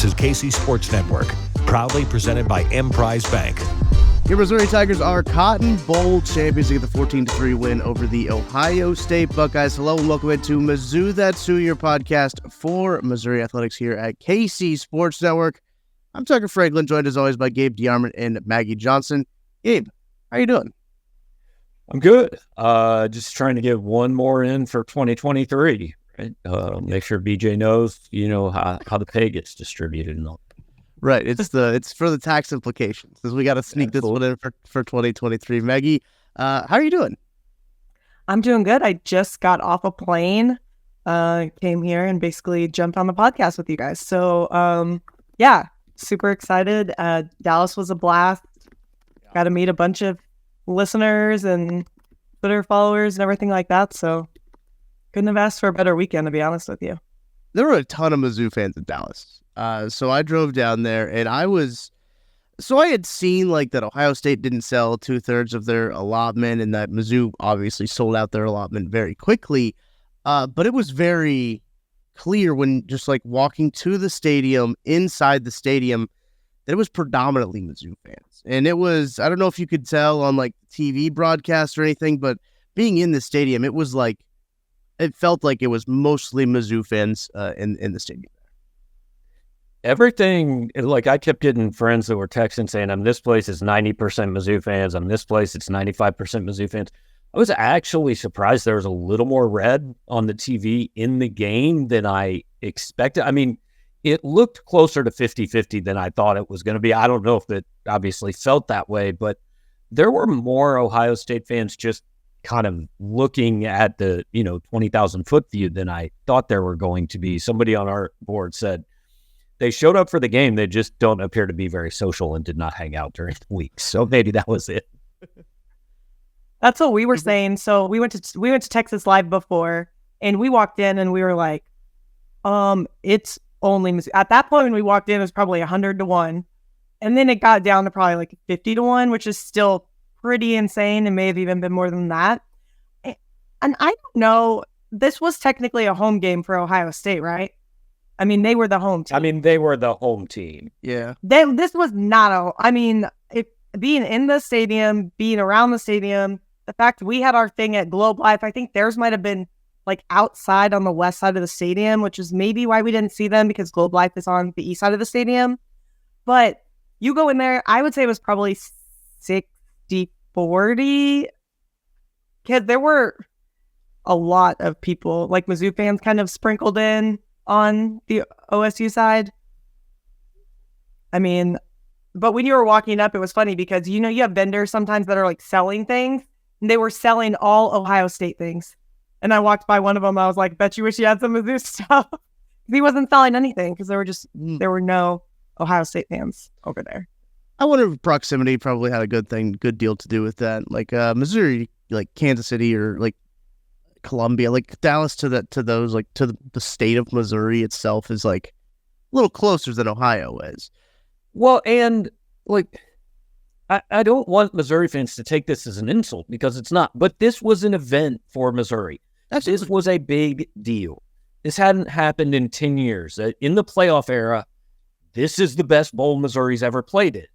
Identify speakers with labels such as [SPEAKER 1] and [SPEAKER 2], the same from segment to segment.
[SPEAKER 1] is KC Sports Network, proudly presented by Emprise Bank.
[SPEAKER 2] Your Missouri Tigers are Cotton Bowl champions to get the 14-3 win over the Ohio State Buckeyes. Hello and welcome into Mizzou That's Who, your podcast for Missouri Athletics here at KC Sports Network. I'm Tucker Franklin, joined as always by Gabe DeArmond and Maggie Johnson. Gabe, how you doing?
[SPEAKER 3] I'm good. Just trying to get one more in for 2023. Right? Make sure BJ knows, how the pay gets distributed and all.
[SPEAKER 2] Right. It's for the tax implications, because we got to sneak this one in for 2023. Maggie, how are you doing?
[SPEAKER 4] I'm doing good. I just got off a plane, came here and basically jumped on the podcast with you guys. So, yeah, super excited. Dallas was a blast. Got to meet a bunch of listeners and Twitter followers and everything like that. So couldn't have asked for a better weekend, to be honest with you.
[SPEAKER 2] There were a ton of Mizzou fans in Dallas. So I drove down there and I had seen like that Ohio State didn't sell 2/3 of their allotment and that Mizzou obviously sold out their allotment very quickly. But it was very clear when just like walking to the stadium, inside the stadium, that it was predominantly Mizzou fans. And it was, I don't know if you could tell on like TV broadcast or anything, but being in the stadium, it felt like it was mostly Mizzou fans in the stadium.
[SPEAKER 3] Everything, like I kept getting friends that were texting saying, this place is 90% Mizzou fans. This place, it's 95% Mizzou fans. I was actually surprised there was a little more red on the TV in the game than I expected. I mean, it looked closer to 50-50 than I thought it was going to be. I don't know if it obviously felt that way, but there were more Ohio State fans just kind of looking at the, 20,000 foot view than I thought there were going to be. Somebody on our board said they showed up for the game. They just don't appear to be very social and did not hang out during the week. So maybe that was it.
[SPEAKER 4] That's what we were saying. So we went to Texas Live before and we walked in and we were like, it's only Mizzou. At that point when we walked in, it was probably 100-1. And then it got down to probably like 50-1, which is still pretty insane and may have even been more than that. And I don't know, this was technically a home game for Ohio State, right? I mean, they were the home team.
[SPEAKER 3] They were the home team.
[SPEAKER 2] Yeah.
[SPEAKER 4] This was not being in the stadium, being around the stadium, the fact we had our thing at Globe Life, I think theirs might have been like outside on the west side of the stadium, which is maybe why we didn't see them because Globe Life is on the east side of the stadium. But you go in there, I would say it was probably 60-40 because there were a lot of people, like Mizzou fans kind of sprinkled in on the OSU side. I mean, but when you were walking up, it was funny because, you have vendors sometimes that are like selling things and they were selling all Ohio State things. And I walked by one of them. I was like, bet you wish you had some Mizzou stuff. He wasn't selling anything because there were no Ohio State fans over there.
[SPEAKER 2] I wonder if proximity probably had a good deal to do with that. Like Missouri, like Kansas City or like Columbia, like Dallas to those, like to the state of Missouri itself is like a little closer than Ohio is.
[SPEAKER 3] Well, and like, I don't want Missouri fans to take this as an insult because it's not, but this was an event for Missouri. This was a big deal. This hadn't happened in 10 years. In the playoff era, this is the best bowl Missouri's ever played in.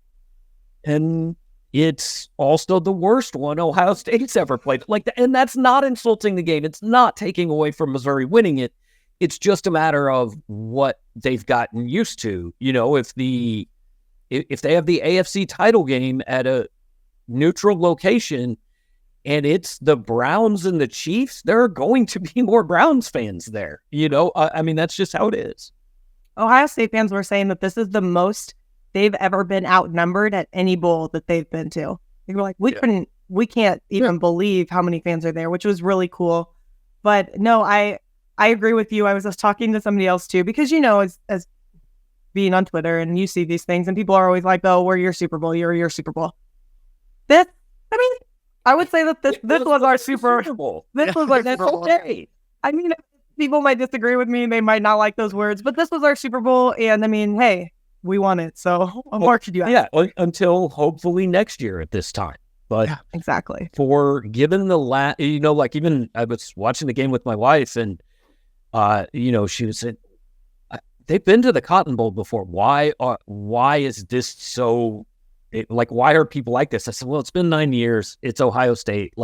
[SPEAKER 3] And it's also the worst one Ohio State's ever played. And that's not insulting the game. It's not taking away from Missouri winning it. It's just a matter of what they've gotten used to. If they have the AFC title game at a neutral location and it's the Browns and the Chiefs, there are going to be more Browns fans there. That's just how it is.
[SPEAKER 4] Ohio State fans were saying that this is the most they've ever been outnumbered at any bowl that they've been to. They were like, we can't even believe how many fans are there, which was really cool. But no, I agree with you. I was just talking to somebody else too, because, as being on Twitter and you see these things and people are always like, oh, we're your Super Bowl. You're your Super Bowl. I would say that this was our Super Bowl. This was our Super Bowl. Okay. I mean, people might disagree with me. They might not like those words, but this was our Super Bowl. And hey, we won it. So what more could you ask?
[SPEAKER 3] Yeah, until hopefully next year at this time. But
[SPEAKER 4] yeah, exactly.
[SPEAKER 3] For given the even I was watching the game with my wife and, she was saying, they've been to the Cotton Bowl before. Why is this so? Why are people like this? I said, well, it's been 9 years. It's Ohio State.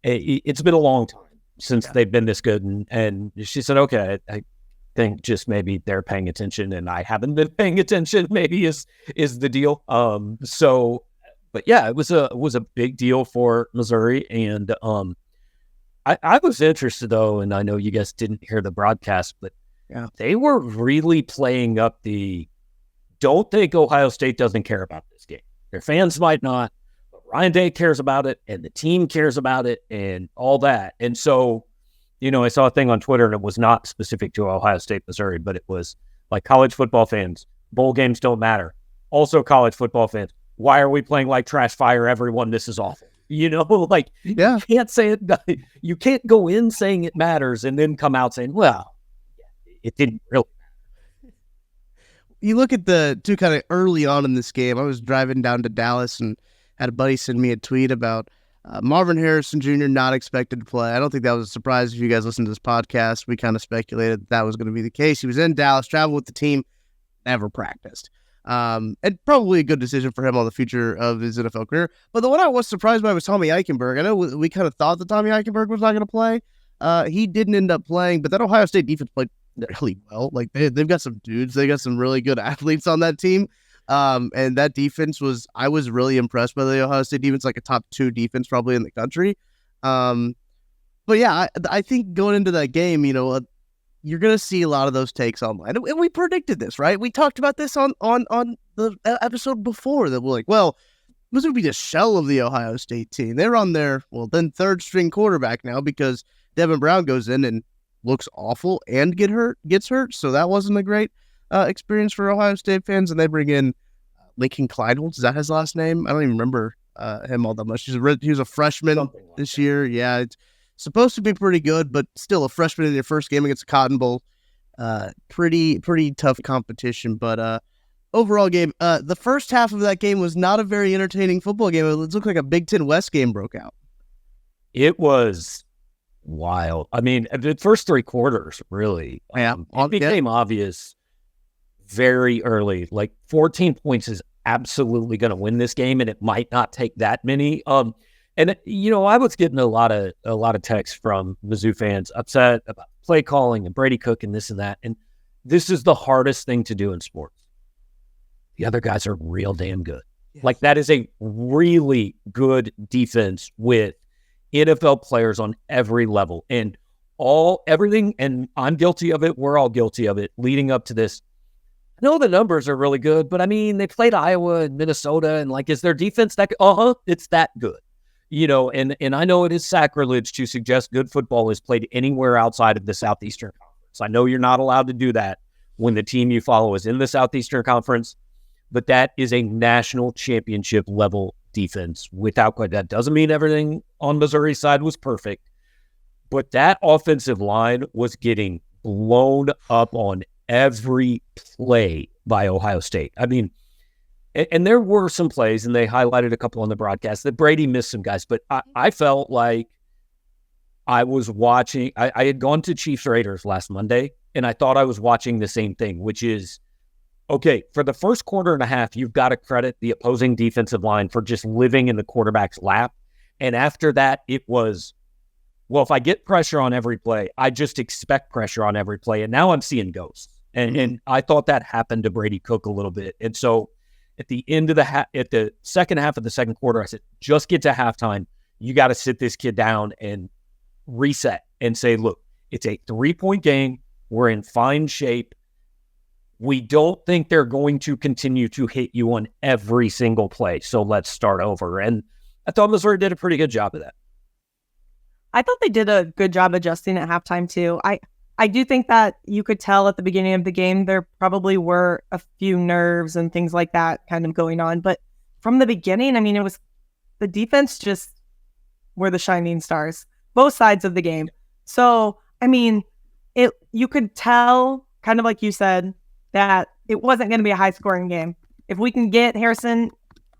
[SPEAKER 3] It's been a long time since they've been this good. And she said, okay, I think just maybe they're paying attention and I haven't been paying attention. Maybe is the deal. But yeah, it was a big deal for Missouri, and I was interested though, and I know you guys didn't hear the broadcast, but they were really playing up the don't think Ohio State doesn't care about this game. Their fans might not, but Ryan Day cares about it, and the team cares about it, and all that. And so, I saw a thing on Twitter, and it was not specific to Ohio State, Missouri, but it was like college football fans, bowl games don't matter. Also college football fans, why are we playing like trash fire everyone? This is awful. You can't say it. You can't go in saying it matters and then come out saying, well, it didn't really matter.
[SPEAKER 2] You look at the two kind of early on in this game. I was driving down to Dallas and had a buddy send me a tweet about Marvin Harrison Jr. not expected to play. I don't think that was a surprise if you guys listened to this podcast. We kind of speculated that was going to be the case. He was in Dallas, traveled with the team, never practiced. And probably a good decision for him on the future of his NFL career. But the one I was surprised by was Tommy Eichenberg. I know we kind of thought that Tommy Eichenberg was not going to play. He didn't end up playing, but that Ohio State defense played really well. Like they've got some dudes. They got some really good athletes on that team. And that defense I was really impressed by the Ohio State defense, like a top 2 defense probably in the country. But yeah, I think going into that game, you're going to see a lot of those takes online. And we predicted this, right? We talked about this on the episode before that we're like, well, this would be a shell of the Ohio State team. They're on their, then third string quarterback now because Devin Brown goes in and looks awful and gets hurt. So that wasn't a great experience for Ohio State fans. And they bring in Lincoln Kleinholz. Is that his last name? I don't even remember him all that much. He was a freshman this year. Yeah, it's supposed to be pretty good, but still a freshman in your first game against the Cotton Bowl. Pretty tough competition. But overall game, the first half of that game was not a very entertaining football game. It looked like a Big Ten West game broke out.
[SPEAKER 3] It was wild. I mean, the first 3 quarters, really. It became obvious very early. Like 14 points is absolutely going to win this game, and it might not take that many. And I was getting a lot of texts from Mizzou fans upset about play calling and Brady Cook and this and that. And this is the hardest thing to do in sports. The other guys are real damn good. Yes. Like that is a really good defense with NFL players on every level and everything. And I'm guilty of it. We're all guilty of it leading up to this. I know the numbers are really good, but I mean, they played Iowa and Minnesota, and is their defense that good? It's that good. And I know it is sacrilege to suggest good football is played anywhere outside of the Southeastern Conference. I know you're not allowed to do that when the team you follow is in the Southeastern Conference, but that is a national championship level defense without quite. That doesn't mean everything on Missouri's side was perfect, but that offensive line was getting blown up on every play by Ohio State. I mean, and there were some plays, and they highlighted a couple on the broadcast that Brady missed some guys, but I felt like I was watching. I had gone to Chiefs Raiders last Monday, and I thought I was watching the same thing, which is, okay, for the first quarter and a half, you've got to credit the opposing defensive line for just living in the quarterback's lap. And after that, it was, well, if I get pressure on every play, I just expect pressure on every play. And now I'm seeing ghosts. And I thought that happened to Brady Cook a little bit. And so at the end of at the second half of the second quarter, I said, just get to halftime. You got to sit this kid down and reset and say, look, it's a 3-point game. We're in fine shape. We don't think they're going to continue to hit you on every single play. So let's start over. And I thought Missouri did a pretty good job of that.
[SPEAKER 4] I thought they did a good job adjusting at halftime too. I do think that you could tell at the beginning of the game there probably were a few nerves and things like that kind of going on. But from the beginning, I mean, it was the defense just were the shining stars, both sides of the game. So, I mean, you could tell, kind of like you said, that it wasn't going to be a high-scoring game. If we can get Harrison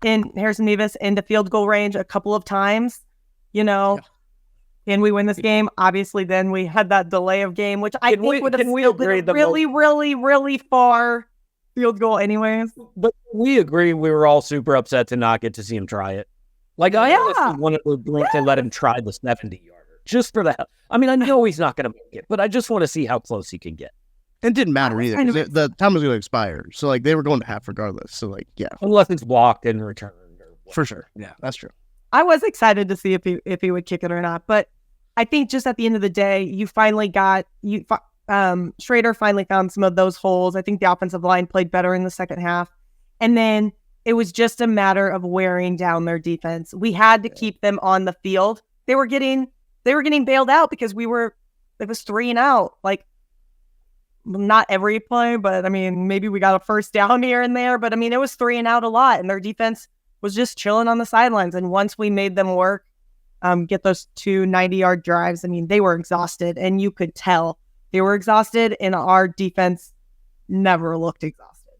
[SPEAKER 4] Davis into field goal range a couple of times, can we win this game? Obviously, then we had that delay of game, which I think would have still been a really, really, really far field goal anyways.
[SPEAKER 3] But we agree we were all super upset to not get to see him try it. Like, I honestly wanted to let him try the 70-yarder just for that. I mean, I know he's not going to make it, but I just want to see how close he can get.
[SPEAKER 2] It didn't matter either, because the time was going to expire. So, like, they were going to half regardless. So, like, yeah.
[SPEAKER 3] Unless it's blocked and returned.
[SPEAKER 2] For sure. Yeah, that's true.
[SPEAKER 4] I was excited to see if he would kick it or not. But I think just at the end of the day, you finally got... Schrader finally found some of those holes. I think the offensive line played better in the second half. And then it was just a matter of wearing down their defense. We had to keep them on the field. They were getting bailed out because it was 3 and out. Like, not every play, but I mean, maybe we got a first down here and there, but I mean, it was 3 and out a lot, and their defense was just chilling on the sidelines. And once we made them work, get those 2 90-yard drives, I mean, they were exhausted, and you could tell they were exhausted, and our defense never looked exhausted.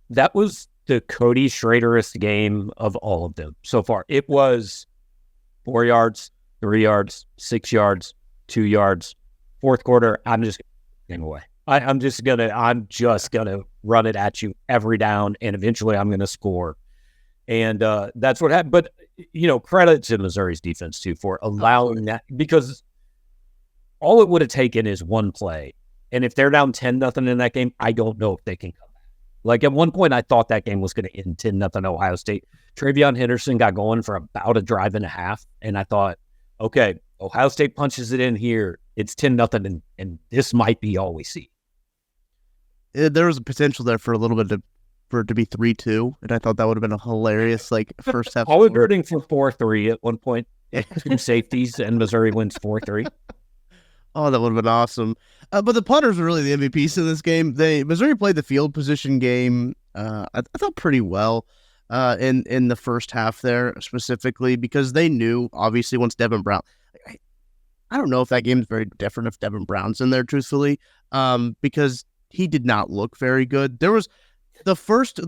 [SPEAKER 3] That was the Cody Schraderist game of all of them so far. It was 4 yards, 3 yards, 6 yards, 2 yards. Fourth quarter, I'm just getting away. I'm just gonna run it at you every down, and eventually I'm gonna score. And that's what happened. But credit to Missouri's defense too for allowing that, because all it would have taken is one play. And if they're down 10-0 in that game, I don't know if they can come back. Like, at one point, I thought that game was going to end 10-0 Ohio State. Travion Henderson got going for about a drive and a half. And I thought, okay, Ohio State punches it in here. It's 10-0, and this might be all we see.
[SPEAKER 2] There was a potential there for a little bit for it to be 3-2. And I thought that would have been a hilarious, first half.
[SPEAKER 3] I was rooting for 4-3 at one point. 2 safeties, and Missouri wins 4-3.
[SPEAKER 2] Oh, that would have been awesome. But the punters were really the MVPs in this game. Missouri played the field position game, I thought, pretty well in the first half there, specifically, because they knew, obviously, once Devin Brown... I don't know if that game is very different if Devin Brown's in there, truthfully, because he did not look very good. There was the first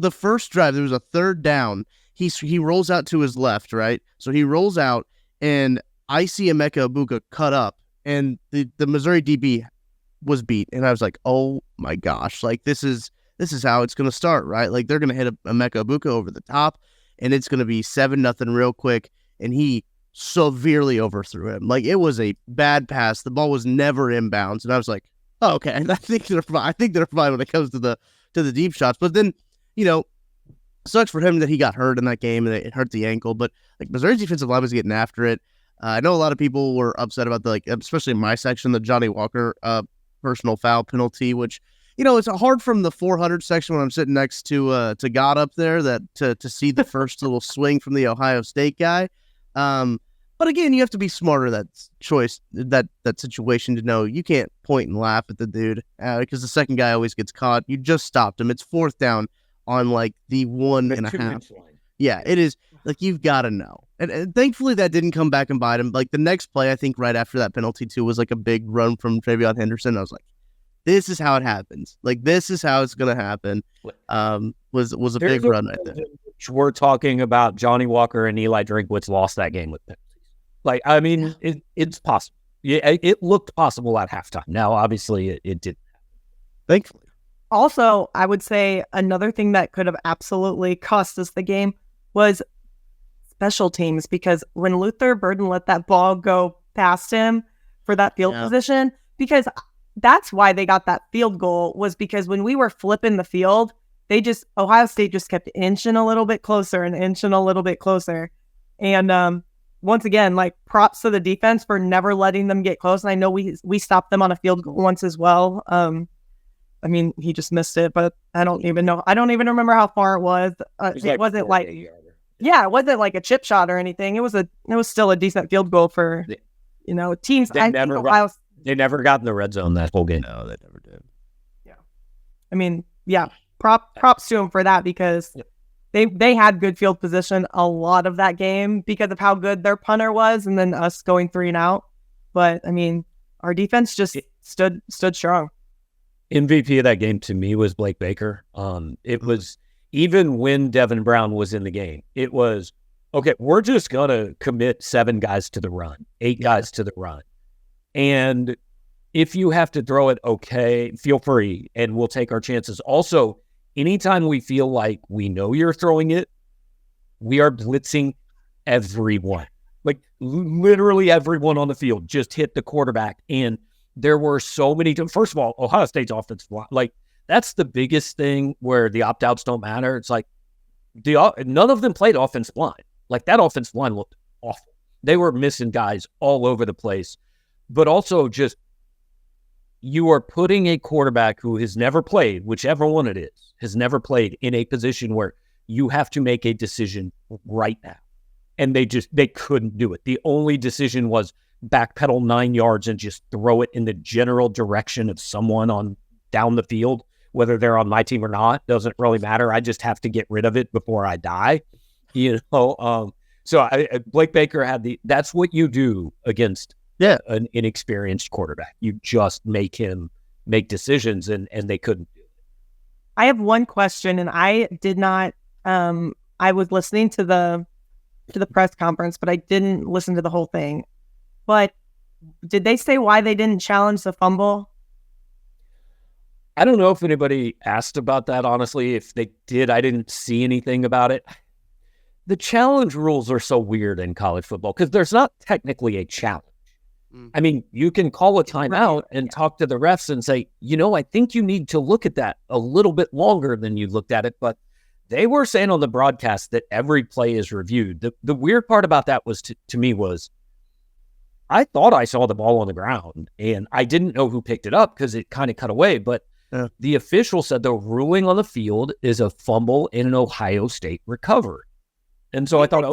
[SPEAKER 2] drive, there was a third down. He rolls out to his left, right? So he rolls out, and I see Emeka Egbuka cut up, and the Missouri DB was beat. And I was like, oh my gosh, this is how it's going to start, right? Like, they're going to hit Emeka Egbuka over the top, and it's going to be 7-0 real quick. And he severely overthrew him. Like, it was a bad pass. The ball was never inbounds. And I was like, oh, okay. And I think they're fine when it comes to the deep shots. But then, sucks for him that he got hurt in that game and it hurt the ankle. But Missouri's defensive line was getting after it. I know a lot of people were upset about especially in my section, the Johnny Walker personal foul penalty, which, it's hard from the 400 section when I'm sitting next to God up there to see the first little swing from the Ohio State guy. But again, you have to be smarter that situation to know you can't point and laugh at the dude because the second guy always gets caught. You just stopped him. It's 4th down on the 1.5. Yeah, it is. You've got to know. And thankfully that didn't come back and bite him. The next play, I think right after that penalty too, was a big run from Travion Henderson. I was like, this is how it happens. This is how it's going to happen. Was a big run right there.
[SPEAKER 3] We're talking about Johnny Walker and Eli Drinkwitz lost that game with penalties. It's possible. Yeah, it looked possible at halftime. Now, obviously, it didn't happen.
[SPEAKER 2] Thankfully.
[SPEAKER 4] Also, I would say another thing that could have absolutely cost us the game was special teams, because when Luther Burden let that ball go past him for that field position, because that's why they got that field goal, was because when we were flipping the field, Ohio State just kept inching a little bit closer and inching a little bit closer. And once again, props to the defense for never letting them get close. And I know we stopped them on a field goal once as well. He just missed it, but I don't even know. I don't even remember how far it was. It wasn't it wasn't like a chip shot or anything. It was still a decent field goal for, teams. They
[SPEAKER 3] never got in the red zone that whole game.
[SPEAKER 2] No, they never did.
[SPEAKER 4] Yeah. Props to them for that, because they had good field position a lot of that game because of how good their punter was, and then us going 3 and out. But our defense just stood strong.
[SPEAKER 3] MVP of that game to me was Blake Baker. It was, even when Devin Brown was in the game, it was okay, we're just going to commit 7 guys to the run, 8 guys to the run. And if you have to throw it, okay, feel free, and we'll take our chances. Also, anytime we feel like we know you're throwing it, we are blitzing everyone. Like literally everyone on the field just hit the quarterback. And there were so many. First of all, Ohio State's offensive line, like that's the biggest thing where the opt-outs don't matter. It's like none of them played offensive line. Like that offensive line looked awful. They were missing guys all over the place. But also just you are putting a quarterback who has never played, whichever one it is, has never played in a position where you have to make a decision right now. And they couldn't do it. The only decision was backpedal 9 yards and just throw it in the general direction of someone on down the field, whether they're on my team or not, doesn't really matter. I just have to get rid of it before I die. So Blake Baker that's what you do against an inexperienced quarterback. You just make him make decisions, and they couldn't do it.
[SPEAKER 4] I have one question, and I did not, I was listening to the press conference, but I didn't listen to the whole thing. But did they say why they didn't challenge the fumble?
[SPEAKER 3] I don't know if anybody asked about that, honestly. If they did, I didn't see anything about it. The challenge rules are so weird in college football because there's not technically a challenge. I mean, you can call a timeout and talk to the refs and say, I think you need to look at that a little bit longer than you looked at it. But they were saying on the broadcast that every play is reviewed. The weird part about that was to me was I thought I saw the ball on the ground and I didn't know who picked it up because it kind of cut away. But the official said the ruling on the field is a fumble in an Ohio State recovery. And so I thought,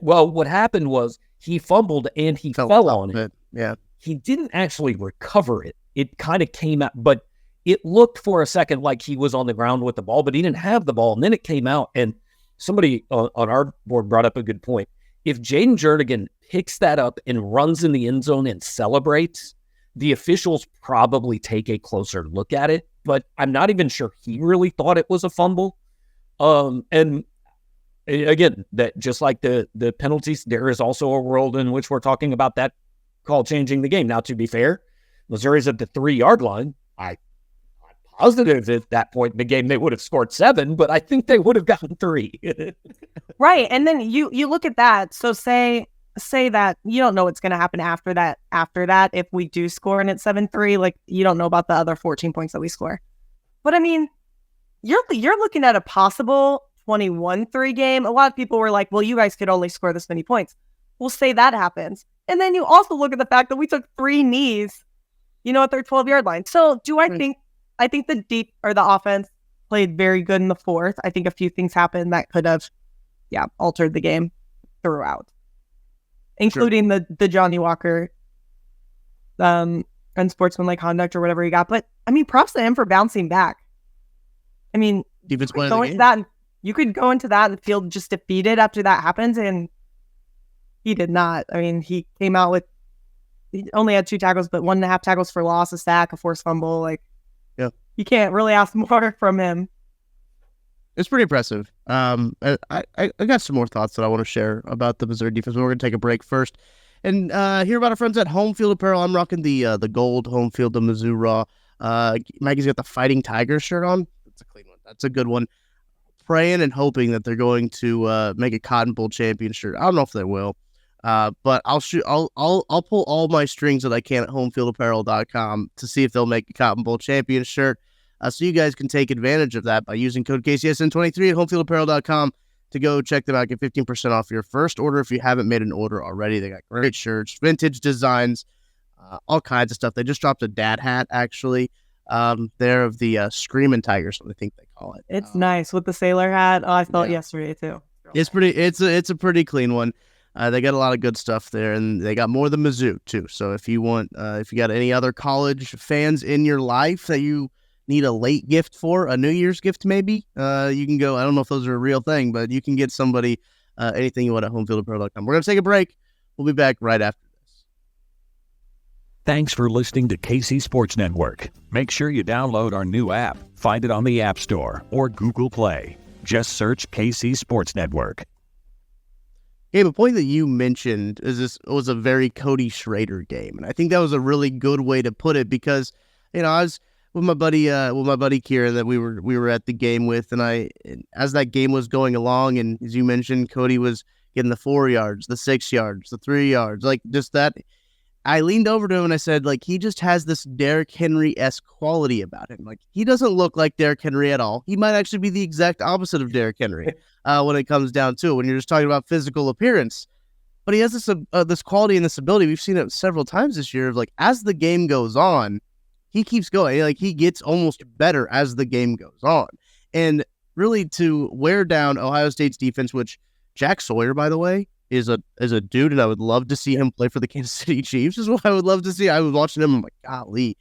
[SPEAKER 3] what happened was he fumbled and he fell on it.
[SPEAKER 2] Yeah.
[SPEAKER 3] He didn't actually recover it. It kind of came out, but it looked for a second like he was on the ground with the ball, but he didn't have the ball. And then it came out, and somebody on our board brought up a good point. If Jaden Jernigan picks that up and runs in the end zone and celebrates, the officials probably take a closer look at it, but I'm not even sure he really thought it was a fumble. And again, that just like the penalties, there is also a world in which we're talking about that call changing the game. Now, to be fair, Missouri's at the 3-yard line. I'm positive at that point in the game they would have scored 7, but I think they would have gotten 3.
[SPEAKER 4] Right, and then you look at that. So say that you don't know what's going to happen after that. If we do score and it's 7-3, like you don't know about the other 14 points that we score. But I mean, you're looking at a possible 21-3 game. A lot of people were like, well, you guys could only score this many points. We'll say that happens. And then you also look at the fact that we took 3 knees, at their 12-yard line. So I think the offense played very good in the fourth. I think a few things happened that could have, altered the game throughout, including the Johnny Walker unsportsmanlike conduct or whatever he got. But I mean, props to him for bouncing back. I mean,
[SPEAKER 2] defense play
[SPEAKER 4] you could go into that and feel just defeated after that happens, and he did not. I mean, he came out he only had 2 tackles, but 1.5 tackles for loss, a sack, a forced fumble. Like, you can't really ask more from him.
[SPEAKER 2] It's pretty impressive. I got some more thoughts that I want to share about the Missouri defense. We're going to take a break first and hear about our friends at Home Field Apparel. I'm rocking the gold Home Field of Mizzou Raw. Maggie's got the Fighting Tiger shirt on. That's a clean one. That's a good one. Praying and hoping that they're going to make a Cotton Bowl champion shirt. I don't know if they will, but I'll pull all my strings that I can at homefieldapparel.com to see if they'll make a Cotton Bowl champion shirt. So you guys can take advantage of that by using code KCSN23 at homefieldapparel.com to go check them out. Get 15% off your first order if you haven't made an order already. They got great shirts, vintage designs, all kinds of stuff. They just dropped a dad hat, actually. They're of the Screaming Tigers, what I think they call it.
[SPEAKER 4] It's nice with the sailor hat. Oh, I saw it yesterday too.
[SPEAKER 2] It's pretty. It's a pretty clean one. They got a lot of good stuff there, and they got more than Mizzou too. So if you got any other college fans in your life that you need a late gift for, a New Year's gift maybe, you can go. I don't know if those are a real thing, but you can get somebody anything you want at homefieldapparel.com. We're gonna take a break. We'll be back right after this.
[SPEAKER 1] Thanks for listening to KC Sports Network. Make sure you download our new app. Find it on the App Store or Google Play. Just search KC Sports Network.
[SPEAKER 2] Gabe, a point that you mentioned is this was a very Cody Schrader game, and I think that was a really good way to put it because, I was with my buddy Kieran that we were at the game with, and as that game was going along, and as you mentioned, Cody was getting the 4 yards, the 6 yards, the 3 yards, like just that. I leaned over to him and I said, like, he just has this Derrick Henry-esque quality about him. Like, he doesn't look like Derrick Henry at all. He might actually be the exact opposite of Derrick Henry when it comes down to it, when you're just talking about physical appearance. But he has this quality and this ability. We've seen it several times this year of, like, as the game goes on, he keeps going. Like, he gets almost better as the game goes on. And really to wear down Ohio State's defense, which Jack Sawyer, by the way, is a dude, and I would love to see him play for the Kansas City Chiefs. Is what I would love to see. I was watching him, I'm like, golly.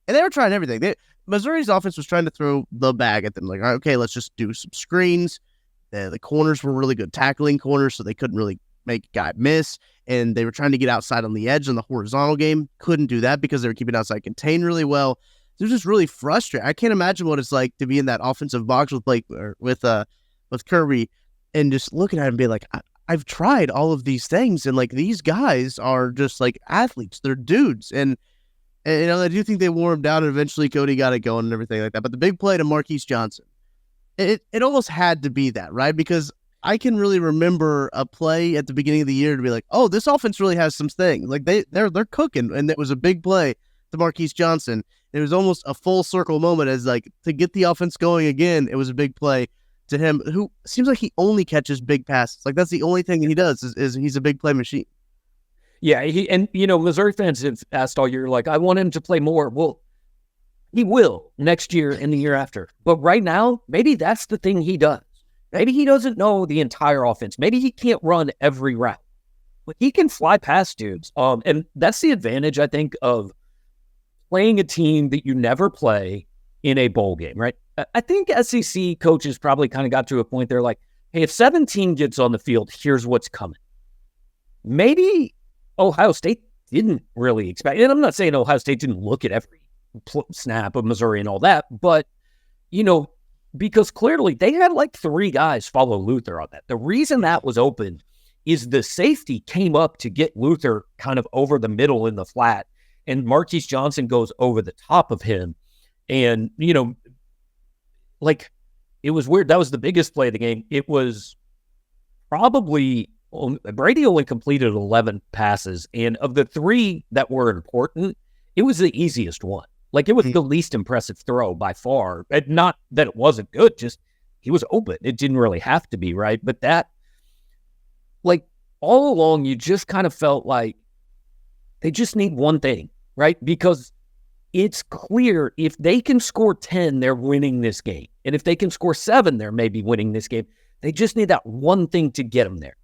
[SPEAKER 2] And they were trying everything. Missouri's offense was trying to throw the bag at them. Like, okay, let's just do some screens. The corners were really good tackling corners, so they couldn't really make a guy miss. And they were trying to get outside on the edge in the horizontal game. Couldn't do that because they were keeping outside contained really well. It was just really frustrating. I can't imagine what it's like to be in that offensive box with Blake or with Kirby and just looking at him and being like, I've tried all of these things, and like these guys are just like athletes. They're dudes, and I do think they wore him down, and eventually Cody got it going and everything like that. But the big play to Marquise Johnson, it almost had to be that, right? Because I can really remember a play at the beginning of the year to be like, oh, this offense really has some things. Like they're cooking, and it was a big play to Marquise Johnson. It was almost a full circle moment as like to get the offense going again. It was a big play to him, who seems like he only catches big passes. Like that's the only thing he does is he's a big play machine.
[SPEAKER 3] Yeah, Missouri fans have asked all year, like, I want him to play more. Well, he will next year and the year after. But right now, maybe that's the thing he does. Maybe he doesn't know the entire offense. Maybe he can't run every route. But he can fly past dudes. And that's the advantage, I think, of playing a team that you never play in a bowl game, right? I think SEC coaches probably kind of got to a point they're like, hey, if 17 gets on the field, here's what's coming. Maybe Ohio State didn't really expect, and I'm not saying Ohio State didn't look at every snap of Missouri and all that, but, because clearly they had like 3 guys follow Luther on that. The reason that was open is the safety came up to get Luther kind of over the middle in the flat, and Marquise Johnson goes over the top of him. And, like, it was weird. That was the biggest play of the game. It was probably, Brady only completed 11 passes. And of the 3 that were important, it was the easiest one. Like, it was the least impressive throw by far. And not that it wasn't good, just he was open. It didn't really have to be, right? But that, like, all along, you just kind of felt like they just need one thing, right? Because it's clear if they can score 10, they're winning this game. And if they can score 7, they're maybe winning this game. They just need that one thing to get them there.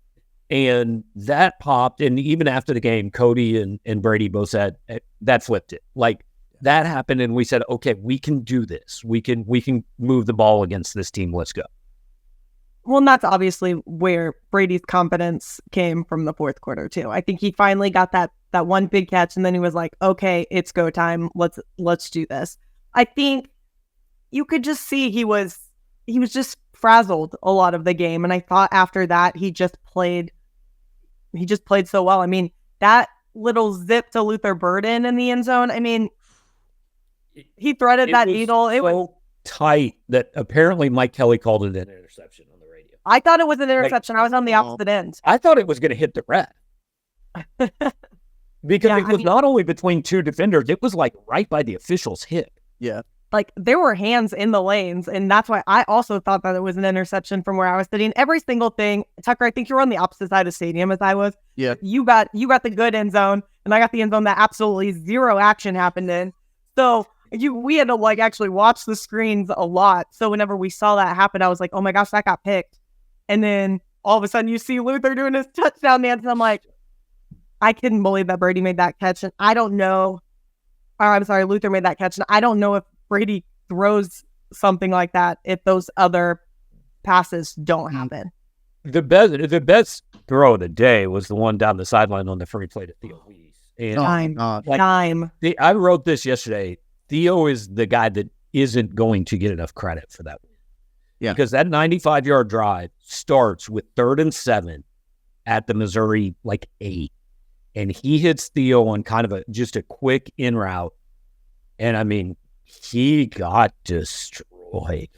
[SPEAKER 3] And that popped. And even after the game, Cody and Brady both said that flipped it. Like that happened. And we said, okay, we can do this. We can move the ball against this team. Let's go.
[SPEAKER 4] Well, and that's obviously where Brady's confidence came from the fourth quarter too. I think he finally got that one big catch, and then he was like, okay, it's go time. Let's do this. I think you could just see he was just frazzled a lot of the game. And I thought after that, he just played so well. I mean, that little zip to Luther Burden in the end zone. I mean, he threaded that needle. It was
[SPEAKER 3] tight that apparently Mike Kelly called it an interception on the radio.
[SPEAKER 4] I thought it was an interception. I was on the opposite end.
[SPEAKER 3] I thought it was going to hit the ref. Because it was not only between 2 defenders, it was like right by the official's hip.
[SPEAKER 2] Yeah.
[SPEAKER 4] Like there were hands in the lanes, and that's why I also thought that it was an interception from where I was sitting. Every single thing, Tucker, I think you were on the opposite side of the stadium as I was.
[SPEAKER 2] Yeah.
[SPEAKER 4] You got the good end zone, and I got the end zone that absolutely zero action happened in. So we had to like actually watch the screens a lot. So whenever we saw that happen, I was like, oh my gosh, that got picked. And then all of a sudden you see Luther doing his touchdown dance, and I'm like, I couldn't believe that Brady made that catch. And I don't know, Luther made that catch. And I don't know if Brady throws something like that if those other passes don't happen.
[SPEAKER 3] The best throw of the day was the one down the sideline on the free play to Theo Weiss. And
[SPEAKER 4] Time.
[SPEAKER 3] I wrote this yesterday. Theo is the guy that isn't going to get enough credit for that.
[SPEAKER 2] Yeah.
[SPEAKER 3] Because that 95-yard drive starts with 3rd and 7 at the Missouri 8, and he hits Theo on kind of just a quick in route, and I mean he got destroyed.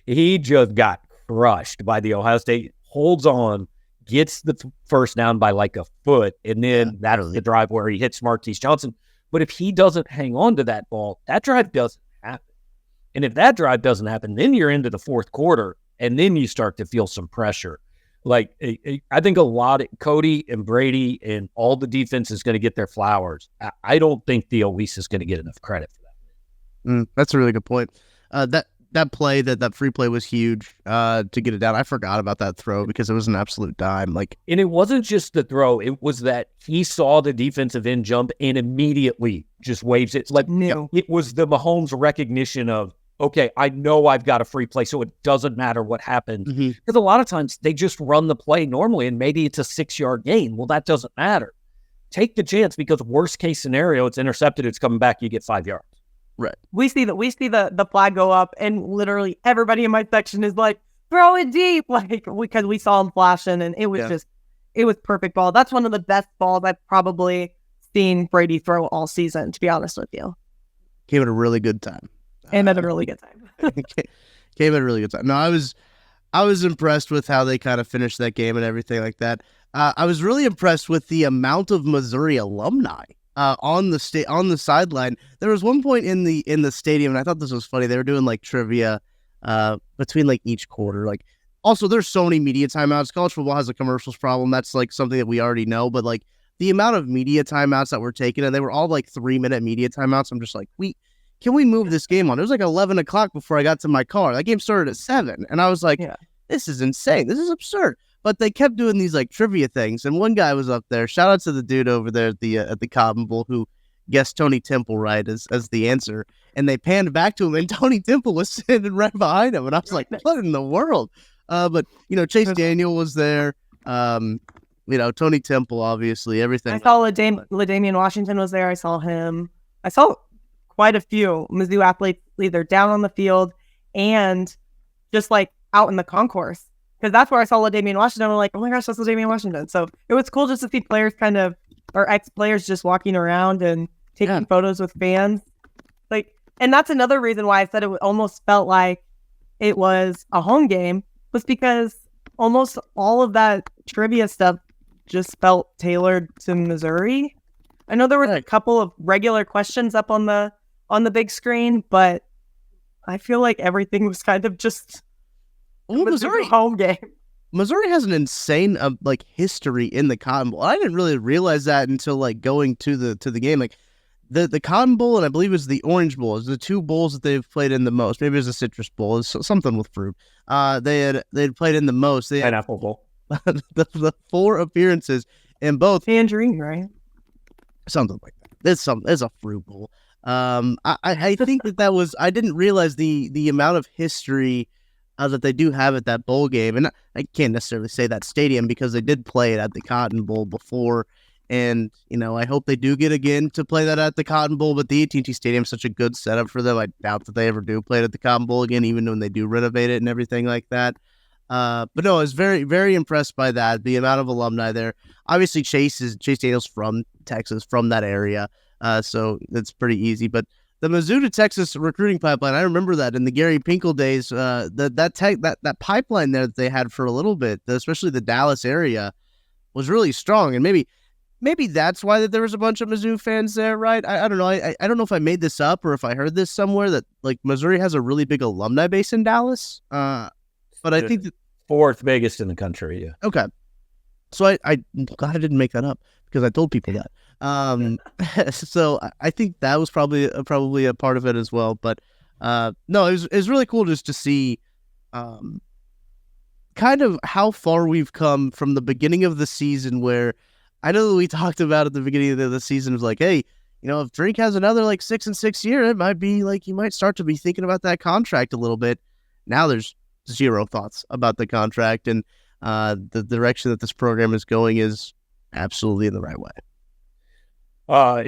[SPEAKER 3] He just got crushed by the Ohio State. Holds on, gets the first down by a foot, and then that's the drive where he hits Marquise Johnson. But if he doesn't hang on to that ball, that drive doesn't happen. And if that drive doesn't happen, then you're into the fourth quarter, and then you start to feel some pressure. I think a lot of Cody and Brady and all the defense is going to get their flowers. I don't think Theo Weiss is going to get enough credit for that.
[SPEAKER 2] That's a really good point. That play, that free play was huge to get it down. I forgot about that throw because it was an absolute dime.
[SPEAKER 3] And it wasn't just the throw. It was that he saw the defensive end jump and immediately just waves it. It was the Mahomes recognition of, okay, I know I've got a free play, so it doesn't matter what happens. Because a lot of times they just run the play normally, and maybe it's a 6-yard gain. Well, that doesn't matter. Take the chance because worst case scenario, it's intercepted, it's coming back, you get 5 yards.
[SPEAKER 2] Right.
[SPEAKER 4] We see the flag go up, and literally everybody in my section is like, throw it deep, because we saw him flashing, and it was it was perfect ball. That's one of the best balls I've probably seen Brady throw all season, to be honest with you.
[SPEAKER 2] Came at a really good time.
[SPEAKER 4] Came at a really good time.
[SPEAKER 2] Came at a really good time. No, I was impressed with how they kind of finished that game and everything like that. I was really impressed with the amount of Missouri alumni on the sideline. There was one point in the stadium, and I thought this was funny. They were doing trivia between each quarter. Also, there's so many media timeouts. College football has a commercials problem. That's something that we already know. But the amount of media timeouts that were taken, and they were all 3-minute media timeouts. I'm just can we move this game on? It was 11 o'clock before I got to my car. That game started at 7, and I was this is insane. This is absurd. But they kept doing these trivia things, and one guy was up there. Shout out to the dude over there at the Cotton Bowl who guessed Tony Temple right as the answer, and they panned back to him, and Tony Temple was sitting right behind him, and I was like, what in the world? But Chase Daniel was there. Tony Temple, obviously, everything.
[SPEAKER 4] I saw LaDamian Washington was there. I saw him. I saw quite a few Mizzou athletes either down on the field and just out in the concourse. Because that's where I saw LaDamian Washington. I'm like, oh my gosh, that's LaDamian Washington. So it was cool just to see players or ex-players just walking around and taking photos with fans. And that's another reason why I said it almost felt like it was a home game, was because almost all of that trivia stuff just felt tailored to Missouri. I know there were a couple of regular questions up on the big screen, but I feel like everything was kind of just Missouri home game.
[SPEAKER 2] Missouri has an insane history in the Cotton Bowl. I didn't really realize that until going to the game. The Cotton Bowl and I believe it was the Orange Bowl is the two bowls that they've played in the most. Maybe it was a Citrus Bowl, it's something with fruit. They'd played in the most.
[SPEAKER 3] Pineapple Bowl.
[SPEAKER 2] the 4 appearances in both.
[SPEAKER 4] Tangerine, right?
[SPEAKER 2] Something like that. It's a fruit bowl. I think that was. I didn't realize the amount of history that they do have at that bowl game, and I can't necessarily say that stadium because they did play it at the Cotton Bowl before, and I hope they do get again to play that at the Cotton Bowl. But the AT&T Stadium is such a good setup for them. I doubt that they ever do play it at the Cotton Bowl again, even when they do renovate it and everything like that. But no, I was very, very impressed by that. The amount of alumni there. Obviously, Chase Daniel's from Texas, from that area, so it's pretty easy. But the Mizzou to Texas recruiting pipeline, I remember that in the Gary Pinkel days. That pipeline there that they had for a little bit, especially the Dallas area, was really strong. And maybe that's why that there was a bunch of Mizzou fans there, right? I don't know. I don't know if I made this up or if I heard this somewhere that Missouri has a really big alumni base in Dallas. But I think
[SPEAKER 3] 4th biggest in the country. Yeah.
[SPEAKER 2] Okay. So I'm glad I didn't make that up because I told people that. So I think that was probably a part of it as well. But no, it was really cool just to see kind of how far we've come from the beginning of the season, where I know that we talked about at the beginning of the season was hey, if Drake has another 6-6 year, it might be you might start to be thinking about that contract a little bit. Now there's zero thoughts about the contract, and the direction that this program is going is absolutely in the right way.
[SPEAKER 3] I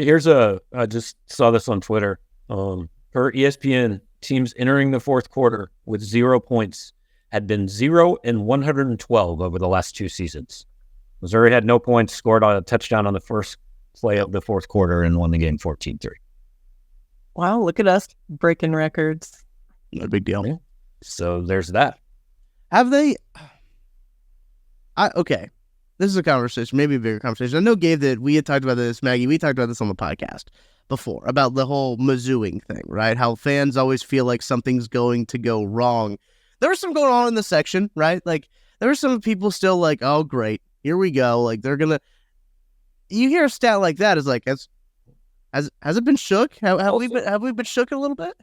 [SPEAKER 3] just saw this on Twitter. Per ESPN, teams entering the fourth quarter with 0 points had been 0 and 112 over the last 2 seasons. Missouri had no points, scored on a touchdown on the first play of the fourth quarter, and won the game 14-3.
[SPEAKER 4] Wow, look at us breaking records.
[SPEAKER 2] No big deal.
[SPEAKER 3] Yeah. So there's that.
[SPEAKER 2] Have they? Okay. This is a conversation, maybe a bigger conversation. I know, Gabe, that we had talked about this, Maggie, we talked about this on the podcast before, about the whole Mizzouing thing, right? How fans always feel like something's going to go wrong. There was some going on in the section, right? Like, there were some people still like, oh, great, here we go. Like, they're going to... You hear a stat like that, it's like, has it been shook? Have we been shook a little bit?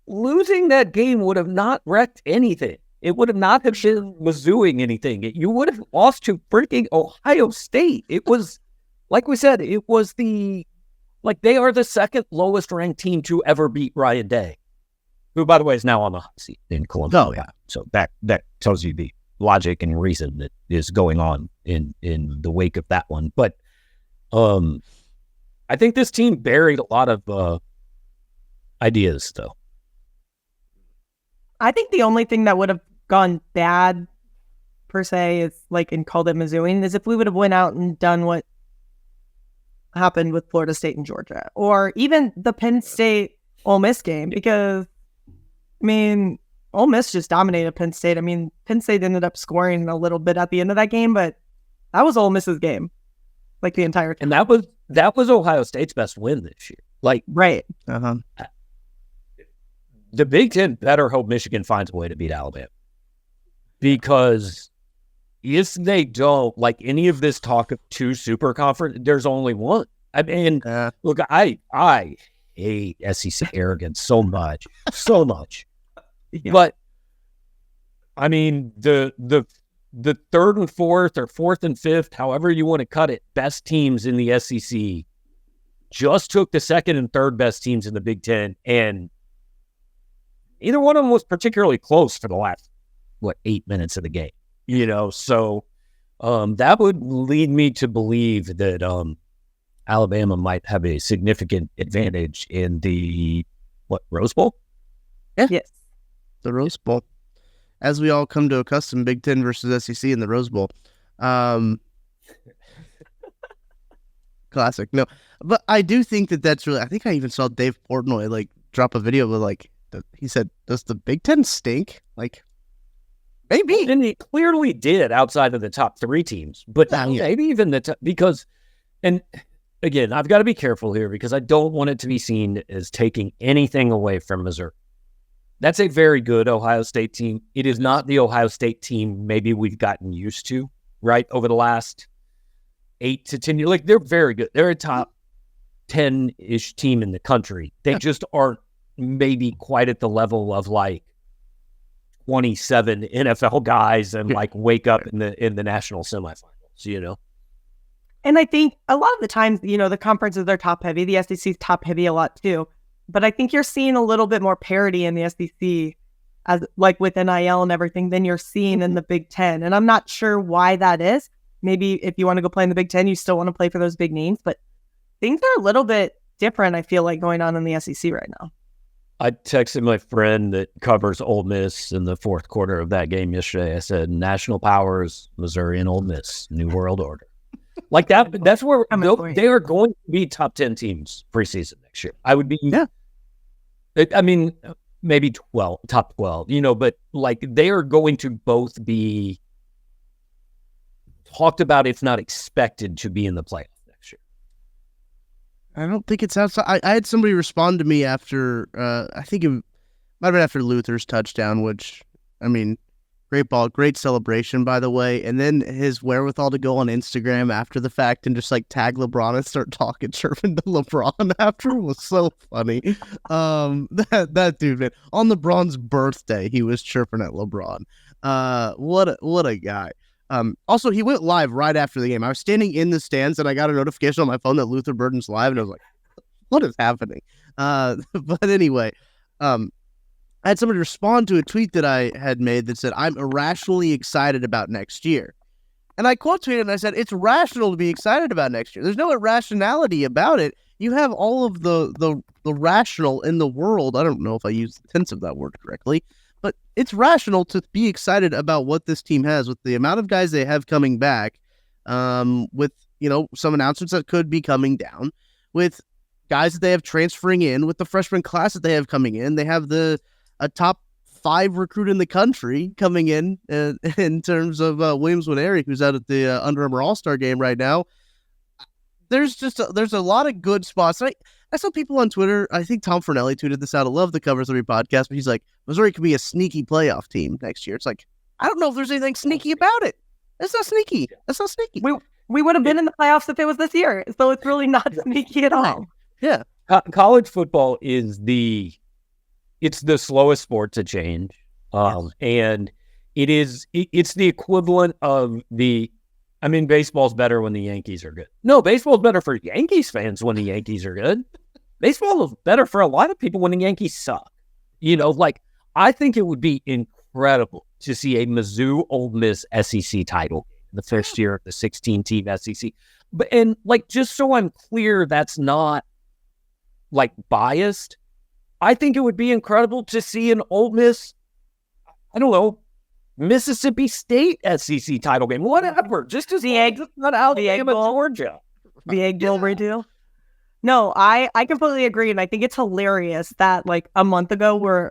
[SPEAKER 3] Losing that game would have not wrecked anything. It would have not have been Mizzouing anything. You would have lost to freaking Ohio State. It was, like we said, it was they are the second lowest ranked team to ever beat Ryan Day, who, by the way, is now on the hot seat in Columbia.
[SPEAKER 2] Oh, yeah.
[SPEAKER 3] So that tells you the logic and reason that is going on in the wake of that one. But I think this team buried a lot of ideas, though.
[SPEAKER 4] I think the only thing that would have gone bad, per se, is like and called it Mizzouing, is if we would have went out and done what happened with Florida State and Georgia, or even the Penn State Ole Miss game, because I mean, Ole Miss just dominated Penn State. I mean, Penn State ended up scoring a little bit at the end of that game, but that was Ole Miss's game, like the entire time.
[SPEAKER 3] And that was Ohio State's best win this year. Like,
[SPEAKER 4] right.
[SPEAKER 3] The Big Ten better hope Michigan finds a way to beat Alabama, because if they don't, like any of this talk of two super conference, there's only one. I mean, look, I hate SEC arrogance so much. Yeah. But I mean, the third and fourth or fourth and fifth, however you want to cut it, best teams in the SEC just took the second and third best teams in the Big Ten, and either one of them was particularly close for the last, 8 minutes of the game, So that would lead me to believe that Alabama might have a significant advantage in the, Rose Bowl?
[SPEAKER 2] Yeah.
[SPEAKER 4] Yes.
[SPEAKER 2] The Rose Bowl. As we all come to accustom, Big Ten versus SEC in the Rose Bowl. Classic. No, but I do think that's really, I think I even saw Dave Portnoy, drop a video with, he said, does the Big Ten stink? Maybe.
[SPEAKER 3] And it clearly did outside of the top three teams, but maybe even because, and again, I've got to be careful here because I don't want it to be seen as taking anything away from Missouri. That's a very good Ohio State team. It is not the Ohio State team maybe we've gotten used to, right, over the last 8 to 10 years. They're very good. They're a top 10-ish team in the country. They just aren't maybe quite at the level of 27 NFL guys and wake up in the national semifinals,
[SPEAKER 4] And I think a lot of the times, the conferences are top heavy. The SEC's top heavy a lot too. But I think you're seeing a little bit more parity in the SEC as with NIL and everything than you're seeing in the Big Ten. And I'm not sure why that is. Maybe if you want to go play in the Big Ten, you still want to play for those big names, but things are a little bit different, I feel like, going on in the SEC right now.
[SPEAKER 3] I texted my friend that covers Ole Miss in the fourth quarter of that game yesterday. I said, national powers, Missouri and Ole Miss, New World Order. That's where they are going to be top 10 teams preseason next year. I would be, I mean, maybe top 12, but they are going to both be talked about, if not expected to be in the playoff next year.
[SPEAKER 2] I don't think it's outside. I had somebody respond to me after, I think it might have been after Luther's touchdown, which, I mean, great ball, great celebration, by the way. And then his wherewithal to go on Instagram after the fact and just tag LeBron and start chirping to LeBron after was so funny. That dude, man, on LeBron's birthday, he was chirping at LeBron. What a guy. Also, he went live right after the game. I was standing in the stands and I got a notification on my phone that Luther Burden's live, and I was like, what is happening? But anyway, I had somebody respond to a tweet that I had made that said, I'm irrationally excited about next year. And I quote tweeted and I said, it's rational to be excited about next year. There's no irrationality about it. You have all of the rational in the world. I don't know if I used the tense of that word correctly, but it's rational to be excited about what this team has with the amount of guys they have coming back. with, some announcements that could be coming down, with guys that they have transferring in, with the freshman class that they have coming in. They have a top 5 recruit in the country coming in terms of Williams Winery, who's out at the Under Armour All-Star game right now. There's a lot of good spots. I saw people on Twitter, I think Tom Fornelli tweeted this out. I love the Covers Every podcast, but he's like, Missouri could be a sneaky playoff team next year. It's like, I don't know if there's anything sneaky about it. It's not sneaky. That's not sneaky.
[SPEAKER 4] We would have been in the playoffs if it was this year. So it's really not sneaky at all.
[SPEAKER 2] Yeah.
[SPEAKER 3] College football is the slowest sport to change. And it's the equivalent of baseball's better when the Yankees are good. No, baseball's better for Yankees fans when the Yankees are good. Baseball is better for a lot of people when the Yankees suck. I think it would be incredible to see a Mizzou Ole Miss SEC title, the first year of the 16-team SEC. But just so I'm clear, that's not biased. I think it would be incredible to see an Ole Miss, I don't know, Mississippi State SEC title game, whatever. Just as the egg, not Alabama, Georgia,
[SPEAKER 4] the egg Gilbert deal. No, I completely agree, and I think it's hilarious that a month ago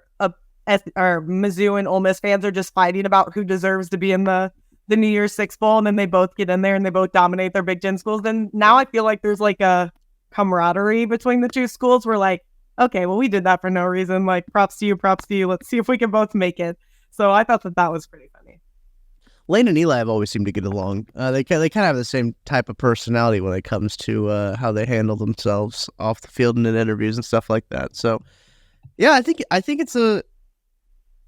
[SPEAKER 4] Mizzou and Ole Miss fans are just fighting about who deserves to be in the New Year's Six Bowl, and then they both get in there and they both dominate their Big Ten schools. And now I feel like there's a camaraderie between the two schools. We're like, okay, well, we did that for no reason. Props to you. Let's see if we can both make it. So I thought that was pretty funny.
[SPEAKER 2] Lane and Eli have always seemed to get along. They kind of have the same type of personality when it comes to how they handle themselves off the field and in interviews and stuff like that. So, yeah, I think it's an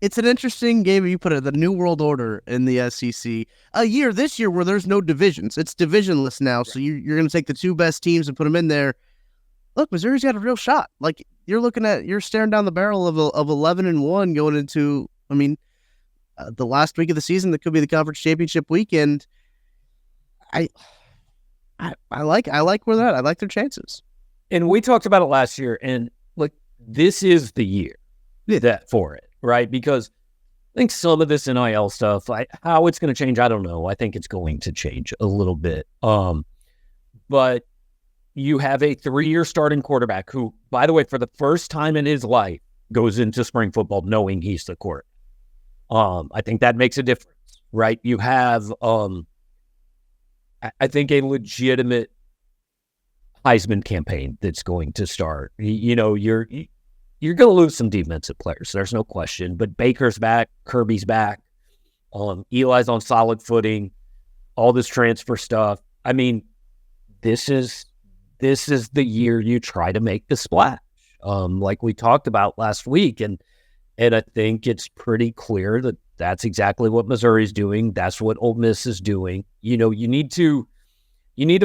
[SPEAKER 2] interesting game. You put it, the New World Order in the SEC. This year where there's no divisions. It's divisionless now. So you're going to take the 2 best teams and put them in there. Look, Missouri's got a real shot. You're staring down the barrel of 11-1 going into, the last week of the season. That could be the conference championship weekend. I like where they're at. I like their chances.
[SPEAKER 3] And we talked about it last year, and this is the year for it, right? Because I think some of this NIL stuff, how it's going to change, I don't know. I think it's going to change a little bit. But you have a 3-year starting quarterback who, by the way, for the first time in his life, goes into spring football knowing he's the quarterback. I think that makes a difference, right? You have, I think, a legitimate Heisman campaign that's going to start. You're going to lose some defensive players. There's no question. But Baker's back, Kirby's back, Eli's on solid footing. All this transfer stuff. This is the year you try to make the splash, like we talked about last week, and I think it's pretty clear that that's exactly what Missouri's doing. That's what Ole Miss is doing. You need to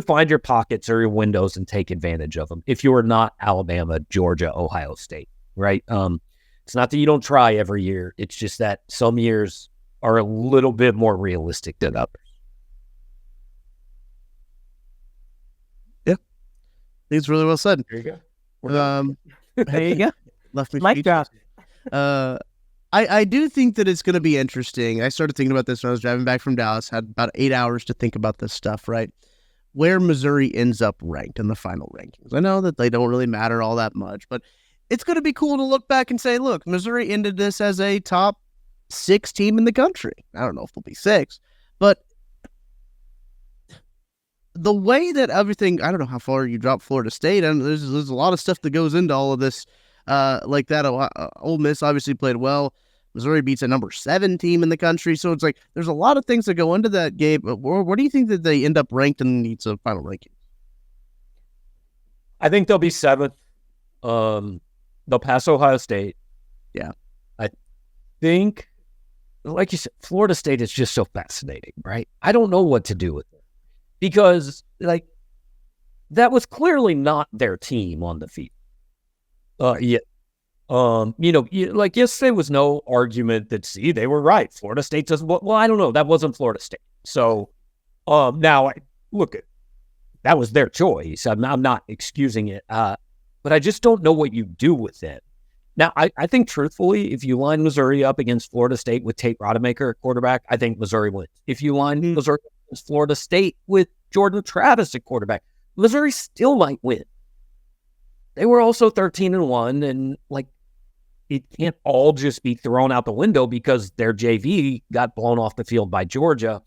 [SPEAKER 3] find your pockets or your windows and take advantage of them. If you are not Alabama, Georgia, Ohio State, right? It's not that you don't try every year. It's just that some years are a little bit more realistic than others.
[SPEAKER 2] Yeah, I think it's really well said.
[SPEAKER 3] There you
[SPEAKER 2] go.
[SPEAKER 4] There you go.
[SPEAKER 2] Left me
[SPEAKER 4] Mic drop.
[SPEAKER 2] I do think that it's going to be interesting. I started thinking about this when I was driving back from Dallas, had about 8 hours to think about this stuff, right? Where Missouri ends up ranked in the final rankings. I know that they don't really matter all that much, but it's going to be cool to look back and say, look, Missouri ended this as a top 6 team in the country. I don't know if they'll be 6, but the way that everything, I don't know how far you drop Florida State, and there's a lot of stuff that goes into all of this. Like that, Ole Miss obviously played well. Missouri beats a number 7 team in the country, so it's there's a lot of things that go into that game. Where do you think that they end up ranked in the final ranking?
[SPEAKER 3] I think they'll be 7th. They'll pass Ohio State.
[SPEAKER 2] Yeah,
[SPEAKER 3] I think, like you said, Florida State is just so fascinating, right? I don't know what to do with it because that was clearly not their team on the field. Yes, there was no argument that, they were right. Florida State doesn't, well, I don't know. That wasn't Florida State. So, now that was their choice. I'm not excusing it. But I just don't know what you do with it. Now, I think truthfully, if you line Missouri up against Florida State with Tate Rodemaker at quarterback, I think Missouri wins. If you line Missouri as Florida State with Jordan Travis at quarterback. Missouri still might win. They were also 13-1, and like it can't all just be thrown out the window because their JV got blown off the field by Georgia.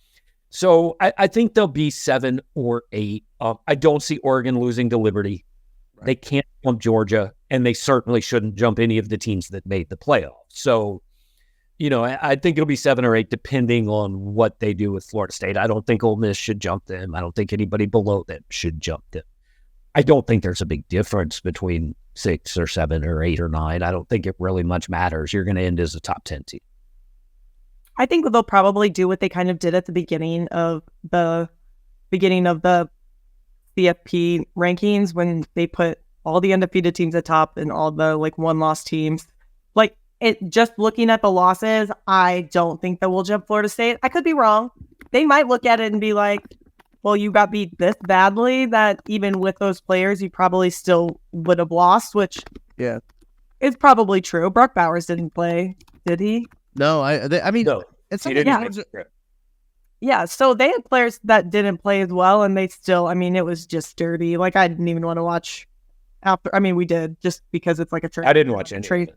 [SPEAKER 3] So I think they'll be 7 or 8. I don't see Oregon losing to Liberty. Right. They can't jump Georgia, and they certainly shouldn't jump any of the teams that made the playoffs. So, I think it'll be 7 or 8 depending on what they do with Florida State. I don't think Ole Miss should jump them. I don't think anybody below them should jump them. I don't think there's a big difference between 6 or 7 or 8 or 9. I don't think it really much matters. You're going to end as a top 10 team.
[SPEAKER 4] I think they'll probably do what they kind of did at the beginning of the CFP rankings when they put all the undefeated teams at top and all the one-loss teams. Just looking at the losses, I don't think that we'll jump Florida State. I could be wrong. They might look at it and be like, well, you got beat this badly that even with those players, you probably still would have lost, which is probably true. Brock Bowers didn't play, did he?
[SPEAKER 2] No, I mean,
[SPEAKER 3] no,
[SPEAKER 2] it's
[SPEAKER 3] something.
[SPEAKER 4] Yeah, so they had players that didn't play as well, and they still, it was just dirty. I didn't even want to watch after. We did just because it's like a train.
[SPEAKER 3] I didn't watch any.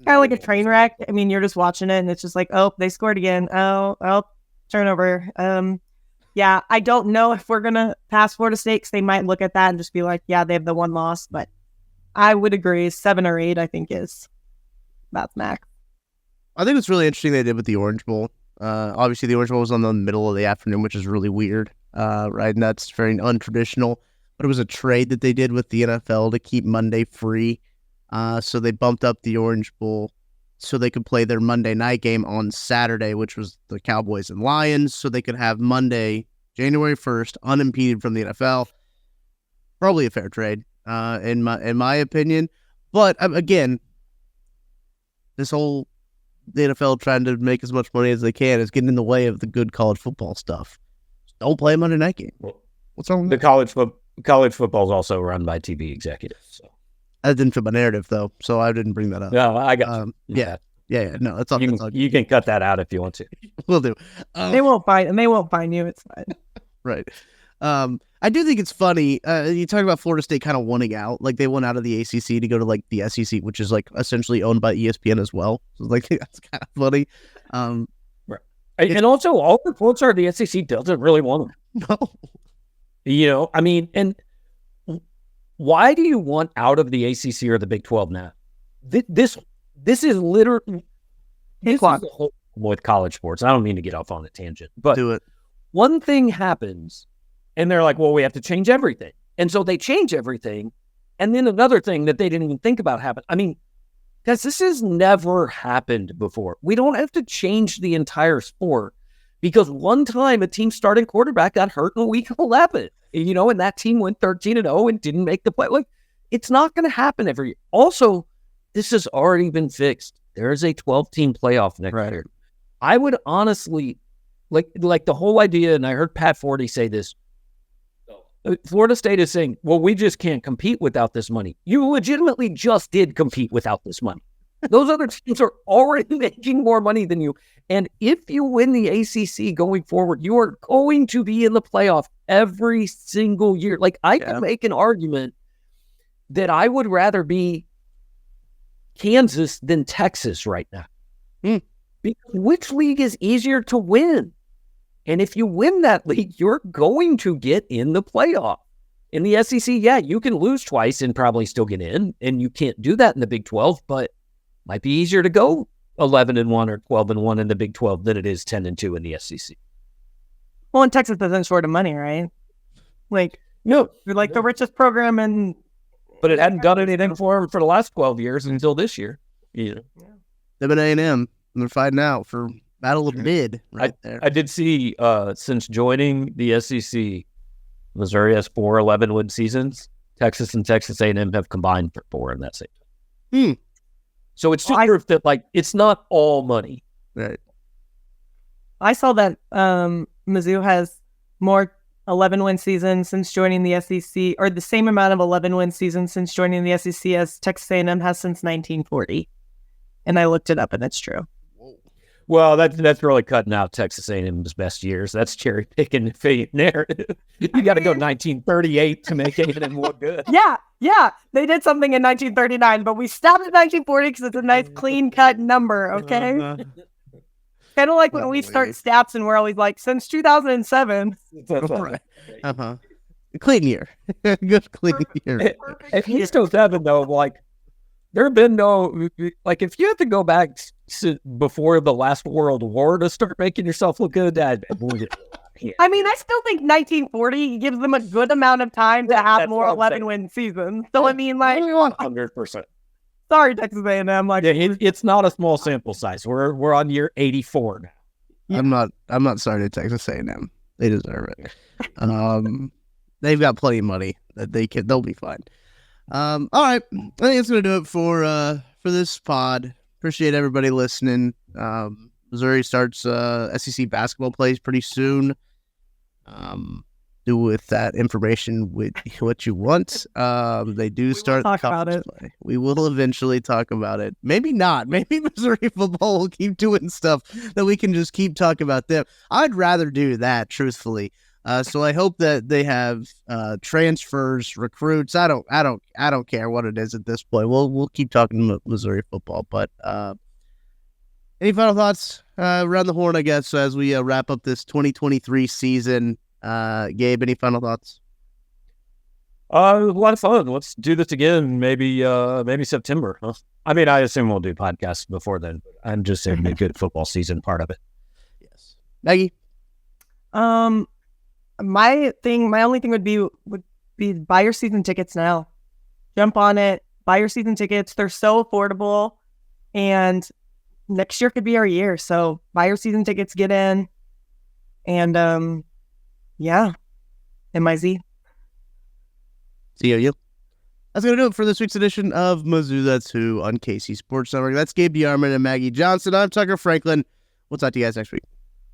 [SPEAKER 4] Kind of like a train wreck. You're just watching it, and it's just like, oh, they scored again. Oh, turnover. Yeah, I don't know if we're gonna pass Florida State because they might look at that and just be like, yeah, they have the one loss. But I would agree, 7 or 8, I think that's max.
[SPEAKER 2] I think it's really interesting they did with the Orange Bowl. Obviously, the Orange Bowl was on the middle of the afternoon, which is really weird, right? And that's very untraditional. But it was a trade that they did with the NFL to keep Monday free. So they bumped up the Orange Bowl so they could play their Monday night game on Saturday, which was the Cowboys and Lions, so they could have Monday, January 1st, unimpeded from the NFL. Probably a fair trade, in my opinion. But again, the NFL trying to make as much money as they can is getting in the way of the good college football stuff. Just don't play a Monday night game. What's wrong with
[SPEAKER 3] the
[SPEAKER 2] that?
[SPEAKER 3] college football is also run by TV executives. So.
[SPEAKER 2] That didn't fit my narrative, though, so I didn't bring that up.
[SPEAKER 3] No, I got you.
[SPEAKER 2] Yeah. No, that's all.
[SPEAKER 3] You can cut that out if you want to.
[SPEAKER 2] We'll do.
[SPEAKER 4] They won't find you. It's fine.
[SPEAKER 2] Right. I do think it's funny. You talk about Florida State kind of winning out. They won out of the ACC to go to the SEC, which is essentially owned by ESPN as well. So that's kind of funny.
[SPEAKER 3] Right. And also, all reports are the SEC doesn't really want them.
[SPEAKER 2] No.
[SPEAKER 3] And why do you want out of the ACC or the Big 12 now? This is literally the whole with college sports. I don't mean to get off on a tangent, but
[SPEAKER 2] do it.
[SPEAKER 3] One thing happens, and they're like, well, we have to change everything. And so they change everything, and then another thing that they didn't even think about happened. Guys, this has never happened before. We don't have to change the entire sport because one time a team starting quarterback got hurt in week 11. And that team went 13-0 and didn't make the play. It's not going to happen every year. Also, this has already been fixed. There is a 12-team playoff next year. I would honestly, like the whole idea, and I heard Pat Forty say this, Florida State is saying, well, we just can't compete without this money. You legitimately just did compete without this money. Those other teams are already making more money than you. And if you win the ACC going forward, you are going to be in the playoff every single year. I can make an argument that I would rather be Kansas than Texas right now. Because which league is easier to win? And if you win that league, you're going to get in the playoff. In the SEC, you can lose twice and probably still get in. And you can't do that in the Big 12, but might be easier to go 11-1 or 12-1 in the Big 12 than it is 10-2 in the SEC.
[SPEAKER 4] Well, and Texas isn't short of money, right?
[SPEAKER 3] No,
[SPEAKER 4] they're the richest program in.
[SPEAKER 3] But it hadn't done anything for them for the last 12 years until this year.
[SPEAKER 2] They've been A&M, and they're fighting out for Battle of Mid there.
[SPEAKER 3] I did see, since joining the SEC, Missouri has 4 11-win seasons. Texas and Texas A&M have combined for 4 in that same time. So it's just proof that it's not all money.
[SPEAKER 2] Right.
[SPEAKER 4] I saw that Mizzou has more 11-win seasons since joining the SEC, or the same amount of 11-win seasons since joining the SEC as Texas A&M has since 1940. And I looked it up, and it's true.
[SPEAKER 3] Well, that's really cutting out Texas A&M's best years. That's cherry picking the fake narrative. You got to go 1938 to make A&M look good.
[SPEAKER 4] Yeah. They did something in 1939, but we stopped at 1940 because it's a nice clean cut number. Okay. Kind of like when we start stats and we're always like, since 2007.
[SPEAKER 2] Right. Clean year. Good clean year.
[SPEAKER 3] At least 07, though, like, there have been no, like, if you have to go back before the last World War to start making yourself look good, I
[SPEAKER 4] mean, I still think 1940 gives them a good amount of time to have more 11-win seasons. So, I mean, like,
[SPEAKER 3] 100%.
[SPEAKER 4] Sorry, Texas A&M. Like,
[SPEAKER 3] it's not a small sample size. We're on year 84 now.
[SPEAKER 2] Yeah. I'm not sorry to Texas A&M. They deserve it. They've got plenty of money that they'll be fine. All right, I think that's gonna do it for this pod. Appreciate everybody listening. Missouri starts SEC basketball plays pretty soon. Do with that information with what you want. They do start
[SPEAKER 4] talk about it.
[SPEAKER 2] Play. We will eventually talk about it. Maybe not. Maybe Missouri football will keep doing stuff that we can just keep talking about them. I'd rather do that, truthfully. So I hope that they have transfers, recruits. I don't care what it is at this point. We'll keep talking Missouri football. But any final thoughts around the horn? I guess as we wrap up this 2023 season. Gabe, any final thoughts?
[SPEAKER 3] A lot of fun. Let's do this again. Maybe September. Huh? I mean, I assume we'll do podcasts before then. But I'm just saying the good football season part of it.
[SPEAKER 2] Yes, Maggie.
[SPEAKER 4] My only thing would be buy your season tickets now. Jump on it. Buy your season tickets. They're so affordable, and next year could be our year. So buy your season tickets, get in, and yeah, MIZ.
[SPEAKER 2] COU. That's going to do it for this week's edition of Mizzou That's Who on KC Sports Network. That's Gabe DeArmond and Maggie Johnson. I'm Tucker Franklin. We'll talk to you guys next week.